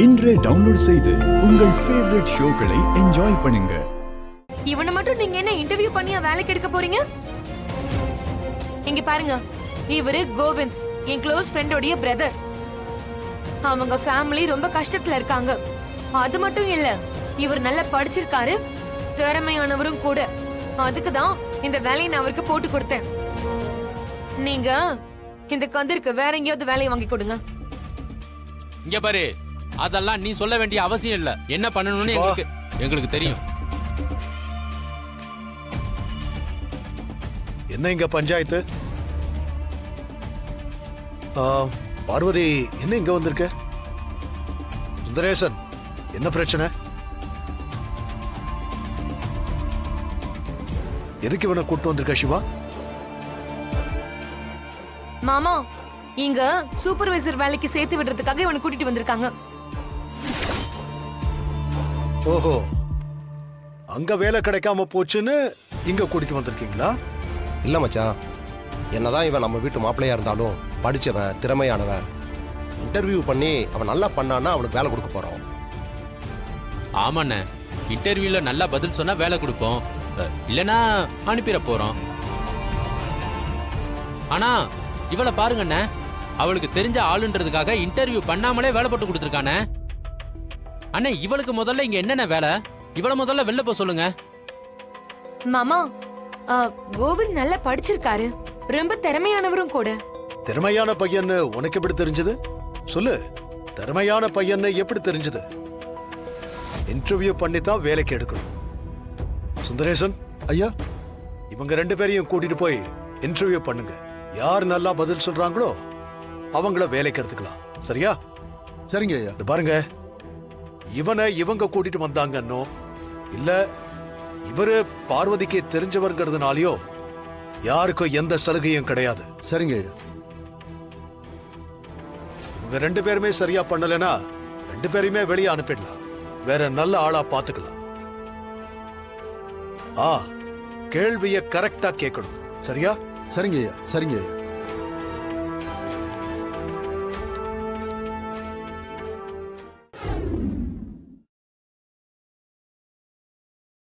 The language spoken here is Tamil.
இன்றே டவுன்லோட் செய்து உங்கள் ஃபேவரட் ஷோக்களை என்ஜாய் பண்ணுங்க. இவனை மட்டும் நீங்க என்ன இன்டர்வியூ பண்ணியா வேலைக்கு எடுக்க போறீங்க? இங்க பாருங்க, இவரு கோவிந்த், என் க்ளோஸ் ஃப்ரெண்டோடைய பிரதர். அவங்க ஃபேமிலி ரொம்ப கஷ்டத்துல இருக்காங்க. அது மட்டும் இல்ல, இவர் நல்லா படிச்சிருக்காரு, திறமையானவரும் கூட. அதுக்கு தான் இந்த வேலையை நான் அவருக்கு போட்டு கொடுத்தேன். நீங்க இந்த கதிருக்கு வேற எங்கேயாவது வேலையை வாங்கி கொடுங்க. இங்க பாரு, அதெல்லாம் நீ சொல்ல வேண்டிய அவசியம் இல்ல. என்ன பண்ணணும்னு எங்களுக்கு தெரியும். என்ன இங்க பஞ்சாயத்து? பார்வதி என்ன இங்க வந்திருக்க? சுந்தரேசன், என்ன பிரச்சனை? எதுக்கு இவனை கூட்டு வந்திருக்க சிவா? மாமா, இங்க சூப்பர்வைசர் வேலைக்கு சேர்த்து விடுறதுக்காக இவனை கூட்டிட்டு வந்திருக்காங்க. ஓஹோ, அங்க வேலை கிடைக்காம போச்சுன்னு இங்க கூட்டிட்டு வந்திருக்கீங்களா? இல்ல மச்சான், என்னதான் இவன் நம்ம வீட்டு மாப்பிள்ளையா இருந்தாலும் படிச்சவன், திறமையானவன். இன்டர்வியூ பண்ணி அவன் நல்லா பண்ணான்னா அவனுக்கு வேலை கொடுக்க போறோம். ஆமாண்ணே, இன்டர்வியூல நல்லா பதில் சொன்னா வேலை கொடுப்போம், இல்லனா அனுப்பிட போறோம். ஆனா இவளை பாருங்கண்ணே, அவளுக்கு தெரிஞ்ச ஆளுன்றதுக்காக இன்டர்வியூ பண்ணாமலே வேலை போட்டு கொடுத்துருக்கானே. அண்ணே, இவளுக்கு முதல்ல இங்க என்னென்ன வேலை? இவளை முதல்ல வெளில போக சொல்லுங்க. மாமா, கோவிந்த் நல்லா படிச்சிருக்காரு, ரொம்ப திறமையானவரும் கூட. திறமையான பையன்னு உனக்கு எப்படி தெரிஞ்சது? சொல்லு, திறமையான பையன்னு எப்படி தெரிஞ்சது? இன்டர்வியூ பண்ணி தான் வேலைக்கு எடுக்கணும். சுந்தரேசன் ஐயா, இவங்க ரெண்டு பேரையும் கூட்டிட்டு போய் இன்டர்வியூ பண்ணுங்க. யார் நல்லா பதில் சொல்றாங்களோ அவங்கள வேலைக்கு எடுத்துக்கலாம். சரியா? சரிங்க ஐயா. பாருங்க, இவனை இவங்க கூட்டிட்டு வந்தாங்கன்னோ இல்ல இவரு பார்வதிக்கு தெரிஞ்சவர்கிறதுனாலயோ யாருக்கும் எந்த சலுகையும் கிடையாது. சரிங்க ஐயா. இவங்க ரெண்டு பேருமே சரியா பண்ணலனா ரெண்டு பேரையுமே வெளியே அனுப்பிடலாம். வேற நல்ல ஆளா பாத்துக்கலாம். கேள்விய கரெக்டா கேட்கணும். சரியா? சரிங்க ஐயா. சரிங்க ஐயா.